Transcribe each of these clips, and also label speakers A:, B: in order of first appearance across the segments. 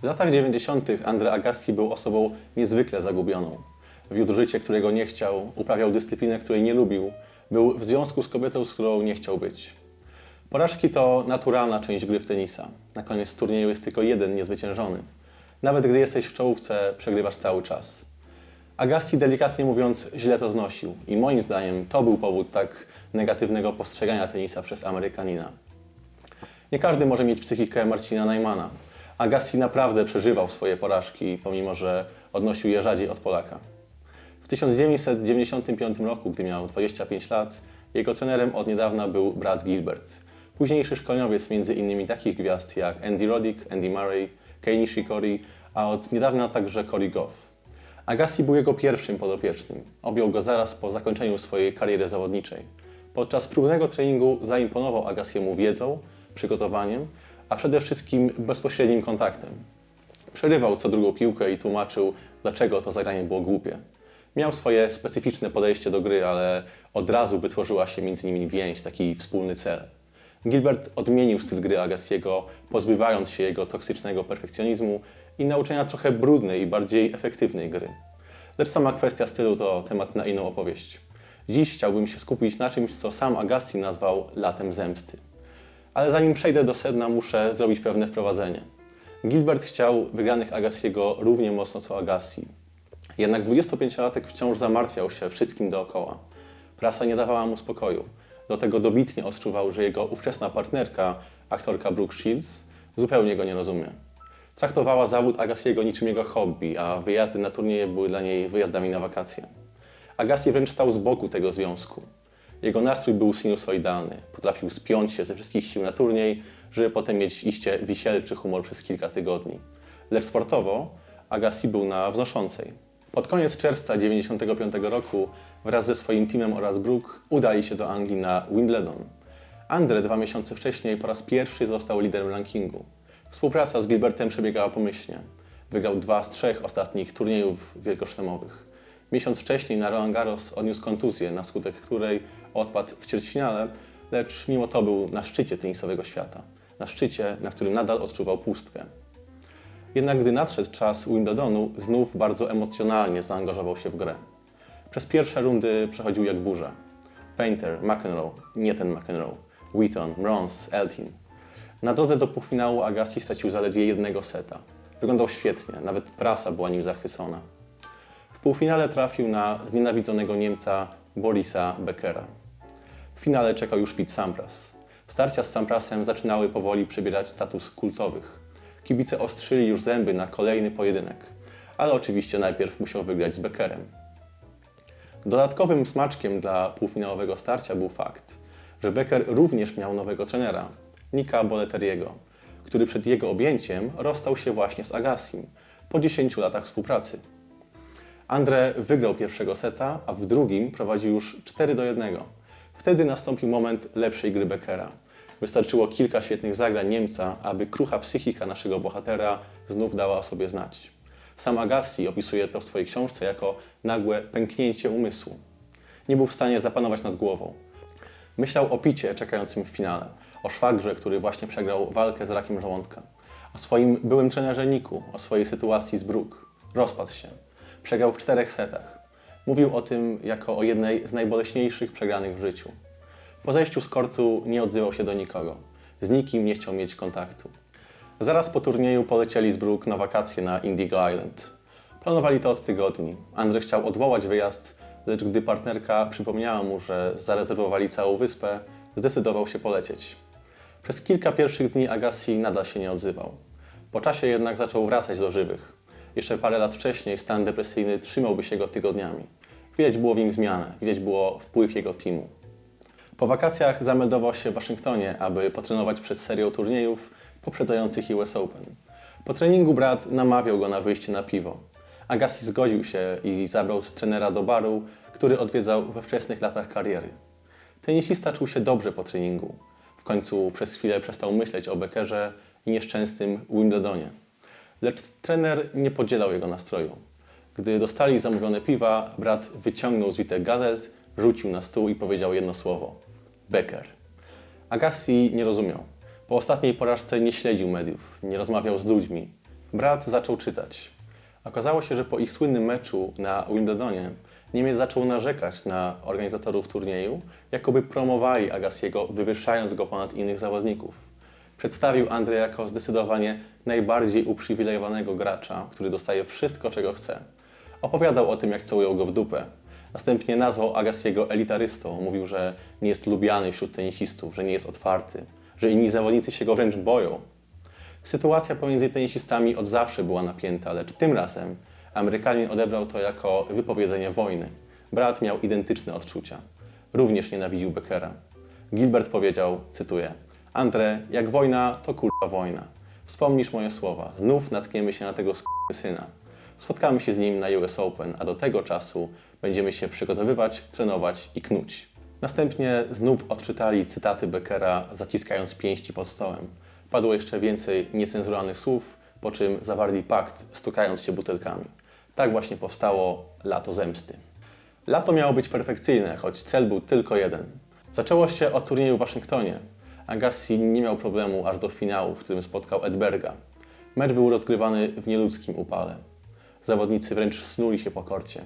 A: W latach 90. Andre Agassi był osobą niezwykle zagubioną. Wiódł życie, którego nie chciał, uprawiał dyscyplinę, której nie lubił, był w związku z kobietą, z którą nie chciał być. Porażki to naturalna część gry w tenisa. Na koniec turnieju jest tylko jeden niezwyciężony. Nawet gdy jesteś w czołówce, przegrywasz cały czas. Agassi, delikatnie mówiąc, źle to znosił i moim zdaniem to był powód tak negatywnego postrzegania tenisa przez Amerykanina. Nie każdy może mieć psychikę Marcina Najmana. Agassi naprawdę przeżywał swoje porażki, pomimo że odnosił je rzadziej od Polaka. W 1995 roku, gdy miał 25 lat, jego trenerem od niedawna był Brad Gilbert, późniejszy szkoleniowiec m.in. takich gwiazd jak Andy Roddick, Andy Murray, Kei Nishikori, a od niedawna także Cory Gauff. Agassi był jego pierwszym podopiecznym. Objął go zaraz po zakończeniu swojej kariery zawodniczej. Podczas próbnego treningu zaimponował Agassiemu wiedzą, przygotowaniem, a przede wszystkim bezpośrednim kontaktem. Przerywał co drugą piłkę i tłumaczył, dlaczego to zagranie było głupie. Miał swoje specyficzne podejście do gry, ale od razu wytworzyła się między nimi więź, taki wspólny cel. Gilbert odmienił styl gry Agassiego, pozbywając się jego toksycznego perfekcjonizmu i nauczenia trochę brudnej i bardziej efektywnej gry. Lecz sama kwestia stylu to temat na inną opowieść. Dziś chciałbym się skupić na czymś, co sam Agassi nazwał latem zemsty. Ale zanim przejdę do sedna, muszę zrobić pewne wprowadzenie. Gilbert chciał wygranych Agassiego równie mocno co Agassi. Jednak 25-latek wciąż zamartwiał się wszystkim dookoła. Prasa nie dawała mu spokoju. Do tego dobitnie odczuwał, że jego ówczesna partnerka, aktorka Brooke Shields, zupełnie go nie rozumie. Traktowała zawód Agassiego niczym jego hobby, a wyjazdy na turnieje były dla niej wyjazdami na wakacje. Agassi wręcz stał z boku tego związku. Jego nastrój był sinusoidalny. Potrafił spiąć się ze wszystkich sił na turniej, żeby potem mieć iście wisielczy humor przez kilka tygodni. Lecz sportowo Agassi był na wznoszącej. Pod koniec czerwca 1995 roku wraz ze swoim teamem oraz Brooke udali się do Anglii na Wimbledon. Andre 2 miesiące wcześniej po raz pierwszy został liderem rankingu. Współpraca z Gilbertem przebiegała pomyślnie. Wygrał 2 z 3 ostatnich turniejów wielkoszlemowych. Miesiąc wcześniej na Roland Garros odniósł kontuzję, na skutek której odpadł w ćwierćfinale, lecz mimo to był na szczycie tenisowego świata. Na szczycie, na którym nadal odczuwał pustkę. Jednak gdy nadszedł czas Wimbledonu, znów bardzo emocjonalnie zaangażował się w grę. Przez pierwsze rundy przechodził jak burza. Painter, McEnroe, nie ten McEnroe, Wheaton, Mronz, Eltin. Na drodze do półfinału Agassi stracił zaledwie jednego seta. Wyglądał świetnie, nawet prasa była nim zachwycona. W półfinale trafił na znienawidzonego Niemca Borisa Beckera. W finale czekał już Pete Sampras. Starcia z Samprasem zaczynały powoli przybierać status kultowych. Kibice ostrzyli już zęby na kolejny pojedynek, ale oczywiście najpierw musiał wygrać z Beckerem. Dodatkowym smaczkiem dla półfinałowego starcia był fakt, że Becker również miał nowego trenera, Nicka Bollettieriego, który przed jego objęciem rozstał się właśnie z Agassim po 10 latach współpracy. Andre wygrał pierwszego seta, a w drugim prowadził już 4-1. Wtedy nastąpił moment lepszej gry Beckera. Wystarczyło kilka świetnych zagrań Niemca, aby krucha psychika naszego bohatera znów dała o sobie znać. Sam Agassi opisuje to w swojej książce jako nagłe pęknięcie umysłu. Nie był w stanie zapanować nad głową. Myślał o Picie czekającym w finale, o szwagrze, który właśnie przegrał walkę z rakiem żołądka, o swoim byłym trenerze Nicku, o swojej sytuacji z Brooke. Rozpadł się. Przegrał w 4 setach. Mówił o tym jako o jednej z najboleśniejszych przegranych w życiu. Po zejściu z kortu nie odzywał się do nikogo. Z nikim nie chciał mieć kontaktu. Zaraz po turnieju polecieli z Brooke na wakacje na Indigo Island. Planowali to od tygodni. Andre chciał odwołać wyjazd, lecz gdy partnerka przypomniała mu, że zarezerwowali całą wyspę, zdecydował się polecieć. Przez kilka pierwszych dni Agassi nadal się nie odzywał. Po czasie jednak zaczął wracać do żywych. Jeszcze parę lat wcześniej stan depresyjny trzymałby się go tygodniami. Widać było w nim zmianę, widać było wpływ jego teamu. Po wakacjach zameldował się w Waszyngtonie, aby potrenować przez serię turniejów poprzedzających US Open. Po treningu brat namawiał go na wyjście na piwo. Agassi zgodził się i zabrał trenera do baru, który odwiedzał we wczesnych latach kariery. Tenisista czuł się dobrze po treningu. W końcu przez chwilę przestał myśleć o Beckerze i nieszczęsnym Wimbledonie. Lecz trener nie podzielał jego nastroju. Gdy dostali zamówione piwa, brat wyciągnął zwitek gazet, rzucił na stół i powiedział jedno słowo: Becker. Agassi nie rozumiał. Po ostatniej porażce nie śledził mediów, nie rozmawiał z ludźmi. Brat zaczął czytać. Okazało się, że po ich słynnym meczu na Wimbledonie Niemiec zaczął narzekać na organizatorów turnieju, jakoby promowali Agassiego, wywyższając go ponad innych zawodników. Przedstawił Andre jako zdecydowanie najbardziej uprzywilejowanego gracza, który dostaje wszystko, czego chce. Opowiadał o tym, jak całują go w dupę. Następnie nazwał Agassiego elitarystą. Mówił, że nie jest lubiany wśród tenisistów, że nie jest otwarty, że inni zawodnicy się go wręcz boją. Sytuacja pomiędzy tenisistami od zawsze była napięta, lecz tym razem Amerykanin odebrał to jako wypowiedzenie wojny. Brat miał identyczne odczucia. Również nienawidził Beckera. Gilbert powiedział, cytuję: Andre, jak wojna, to kurwa wojna. Wspomnisz moje słowa, znów natkniemy się na tego syna. Spotkamy się z nim na US Open, a do tego czasu będziemy się przygotowywać, trenować i knuć. Następnie znów odczytali cytaty Beckera, zaciskając pięści pod stołem. Padło jeszcze więcej niecenzuralnych słów, po czym zawarli pakt, stukając się butelkami. Tak właśnie powstało Lato Zemsty. Lato miało być perfekcyjne, choć cel był tylko jeden. Zaczęło się od turnieju w Waszyngtonie. Agassi nie miał problemu aż do finału, w którym spotkał Edberga. Mecz był rozgrywany w nieludzkim upale. Zawodnicy wręcz snuli się po korcie.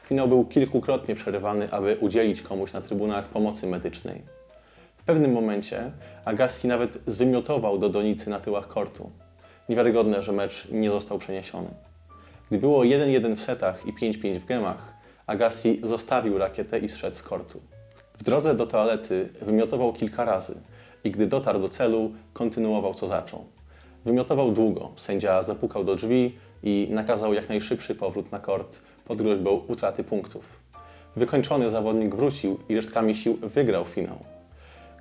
A: Finał był kilkukrotnie przerywany, aby udzielić komuś na trybunach pomocy medycznej. W pewnym momencie Agassi nawet zwymiotował do donicy na tyłach kortu. Niewiarygodne, że mecz nie został przeniesiony. Gdy było 1-1 w setach i 5-5 w gemach, Agassi zostawił rakietę i zszedł z kortu. W drodze do toalety wymiotował kilka razy i gdy dotarł do celu, kontynuował co zaczął. Wymiotował długo, sędzia zapukał do drzwi i nakazał jak najszybszy powrót na kort pod groźbą utraty punktów. Wykończony zawodnik wrócił i resztkami sił wygrał finał.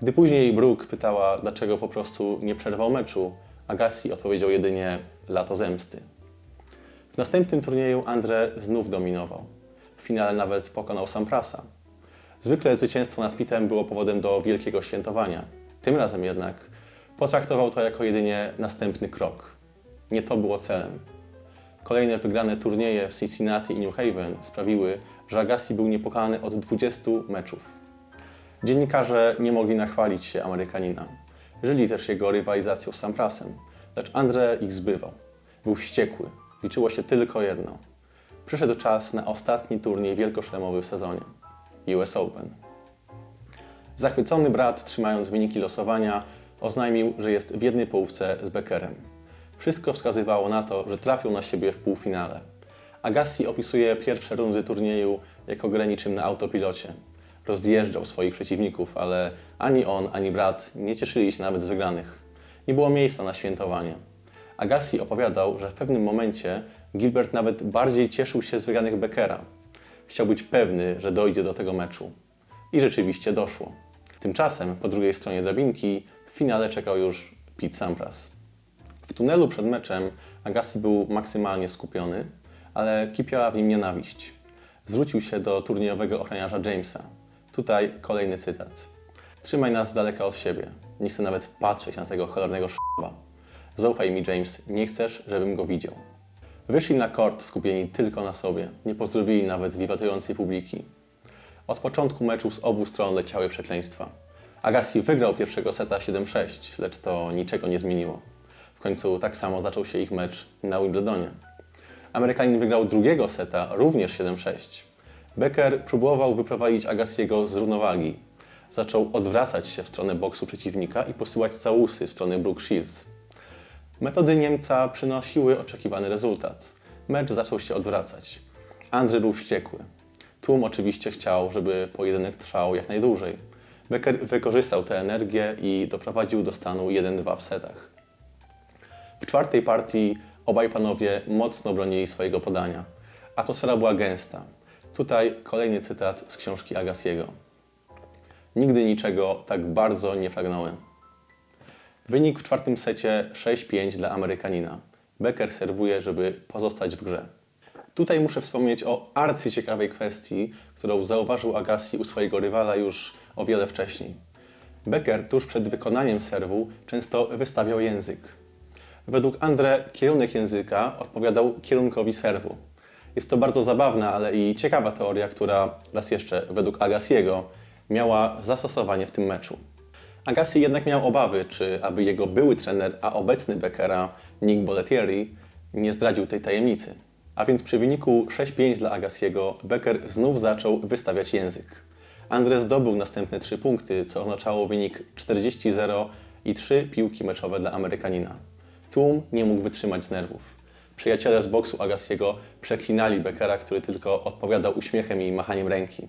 A: Gdy później Brooke pytała, dlaczego po prostu nie przerwał meczu, Agassi odpowiedział jedynie lato zemsty. W następnym turnieju Andre znów dominował. W finale nawet pokonał Samprasa. Zwykle zwycięstwo nad Pittem było powodem do wielkiego świętowania. Tym razem jednak potraktował to jako jedynie następny krok. Nie to było celem. Kolejne wygrane turnieje w Cincinnati i New Haven sprawiły, że Agassi był niepokonany od 20 meczów. Dziennikarze nie mogli nachwalić się Amerykanina. Żyli też jego rywalizacją z Samprasem, lecz Andre ich zbywał. Był wściekły. Liczyło się tylko jedno. Przyszedł czas na ostatni turniej wielkoszlemowy w sezonie – US Open. Zachwycony brat, trzymając wyniki losowania, oznajmił, że jest w jednej połówce z Beckerem. Wszystko wskazywało na to, że trafią na siebie w półfinale. Agassi opisuje pierwsze rundy turnieju jako grę niczym na autopilocie. Rozjeżdżał swoich przeciwników, ale ani on, ani brat nie cieszyli się nawet z wygranych. Nie było miejsca na świętowanie. Agassi opowiadał, że w pewnym momencie Gilbert nawet bardziej cieszył się z wygranych Beckera. Chciał być pewny, że dojdzie do tego meczu. I rzeczywiście doszło. Tymczasem po drugiej stronie drabinki w finale czekał już Pete Sampras. W tunelu przed meczem Agassi był maksymalnie skupiony, ale kipiała w nim nienawiść. Zwrócił się do turniejowego ochroniarza Jamesa. Tutaj kolejny cytat. Trzymaj nas z daleka od siebie. Nie chcę nawet patrzeć na tego cholernego sz***a. Zaufaj mi, James, nie chcesz, żebym go widział. Wyszli na kort skupieni tylko na sobie. Nie pozdrowili nawet wiwatującej publiki. Od początku meczu z obu stron leciały przekleństwa. Agassi wygrał pierwszego seta 7-6, lecz to niczego nie zmieniło. W końcu tak samo zaczął się ich mecz na Wimbledonie. Amerykanin wygrał drugiego seta również 7-6. Becker próbował wyprowadzić Agassiego z równowagi. Zaczął odwracać się w stronę boksu przeciwnika i posyłać całusy w stronę Brooke Shields. Metody Niemca przynosiły oczekiwany rezultat. Mecz zaczął się odwracać. Andre był wściekły. Tłum oczywiście chciał, żeby pojedynek trwał jak najdłużej. Becker wykorzystał tę energię i doprowadził do stanu 1-2 w setach. W czwartej partii obaj panowie mocno bronili swojego podania. Atmosfera była gęsta. Tutaj kolejny cytat z książki Agassiego. Nigdy niczego tak bardzo nie pragnąłem. Wynik w czwartym secie 6-5 dla Amerykanina. Becker serwuje, żeby pozostać w grze. Tutaj muszę wspomnieć o arcyciekawej kwestii, którą zauważył Agassi u swojego rywala już o wiele wcześniej. Becker tuż przed wykonaniem serwu często wystawiał język. Według Andre kierunek języka odpowiadał kierunkowi serwu. Jest to bardzo zabawna, ale i ciekawa teoria, która raz jeszcze, według Agassiego, miała zastosowanie w tym meczu. Agassi jednak miał obawy, czy aby jego były trener, a obecny Beckera, Nick Bollettieri, nie zdradził tej tajemnicy. A więc przy wyniku 6-5 dla Agassiego Becker znów zaczął wystawiać język. Andre zdobył następne 3 punkty, co oznaczało wynik 40-0 i 3 piłki meczowe dla Amerykanina. Tłum nie mógł wytrzymać z nerwów. Przyjaciele z boksu Agassiego przeklinali Beckera, który tylko odpowiadał uśmiechem i machaniem ręki.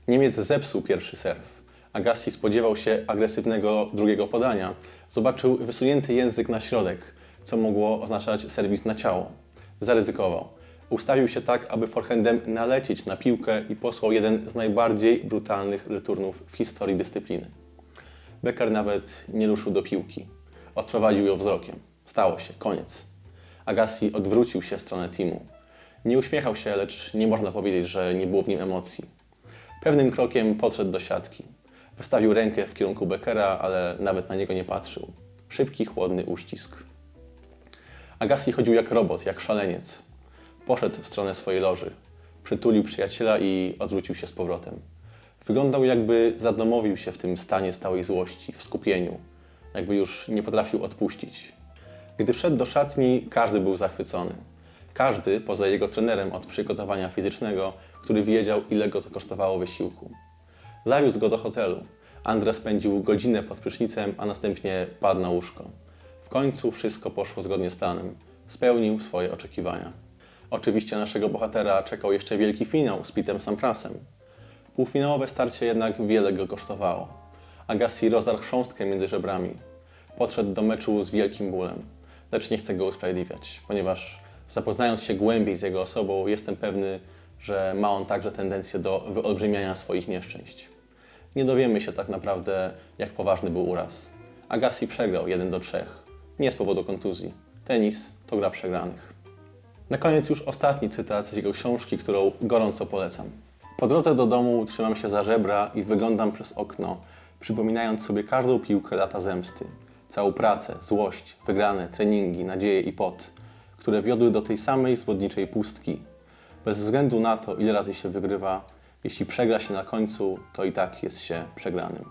A: Niemiec zepsuł pierwszy serw. Agassi spodziewał się agresywnego drugiego podania. Zobaczył wysunięty język na środek, co mogło oznaczać serwis na ciało. Zaryzykował. Ustawił się tak, aby forehandem nalecieć na piłkę i posłał jeden z najbardziej brutalnych returnów w historii dyscypliny. Becker nawet nie ruszył do piłki. Odprowadził ją wzrokiem. Stało się, koniec. Agassi odwrócił się w stronę teamu. Nie uśmiechał się, lecz nie można powiedzieć, że nie było w nim emocji. Pewnym krokiem podszedł do siatki. Wystawił rękę w kierunku Beckera, ale nawet na niego nie patrzył. Szybki, chłodny uścisk. Agassi chodził jak robot, jak szaleniec. Poszedł w stronę swojej loży. Przytulił przyjaciela i odwrócił się z powrotem. Wyglądał, jakby zadomowił się w tym stanie stałej złości, w skupieniu. Jakby już nie potrafił odpuścić. Gdy wszedł do szatni, każdy był zachwycony. Każdy, poza jego trenerem od przygotowania fizycznego, który wiedział, ile go to kosztowało wysiłku. Zawiózł go do hotelu. Andre spędził godzinę pod prysznicem, a następnie padł na łóżko. W końcu wszystko poszło zgodnie z planem. Spełnił swoje oczekiwania. Oczywiście naszego bohatera czekał jeszcze wielki finał z Pitem Samprasem. Półfinałowe starcie jednak wiele go kosztowało. Agassi rozdarł chrząstkę między żebrami. Podszedł do meczu z wielkim bólem. Lecz nie chcę go usprawiedliwiać, ponieważ zapoznając się głębiej z jego osobą, jestem pewny, że ma on także tendencję do wyolbrzymiania swoich nieszczęść. Nie dowiemy się tak naprawdę, jak poważny był uraz. Agassi przegrał 1-3. Nie z powodu kontuzji. Tenis to gra przegranych. Na koniec już ostatni cytat z jego książki, którą gorąco polecam. Po drodze do domu trzymam się za żebra i wyglądam przez okno, przypominając sobie każdą piłkę lata zemsty. Całą pracę, złość, wygrane, treningi, nadzieje i pot, które wiodły do tej samej zwodniczej pustki. Bez względu na to, ile razy się wygrywa, jeśli przegra się na końcu, to i tak jest się przegranym.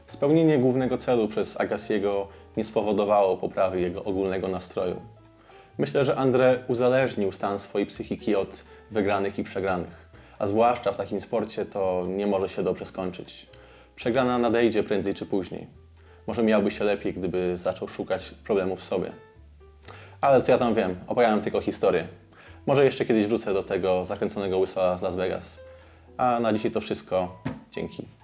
A: Spełnienie głównego celu przez Agassiego nie spowodowało poprawy jego ogólnego nastroju. Myślę, że Andre uzależnił stan swojej psychiki od wygranych i przegranych, a zwłaszcza w takim sporcie to nie może się dobrze skończyć. Przegrana nadejdzie prędzej czy później. Może miałby się lepiej, gdyby zaczął szukać problemów w sobie. Ale co ja tam wiem, opowiadam tylko historię. Może jeszcze kiedyś wrócę do tego zakręconego łysa z Las Vegas. A na dzisiaj to wszystko. Dzięki.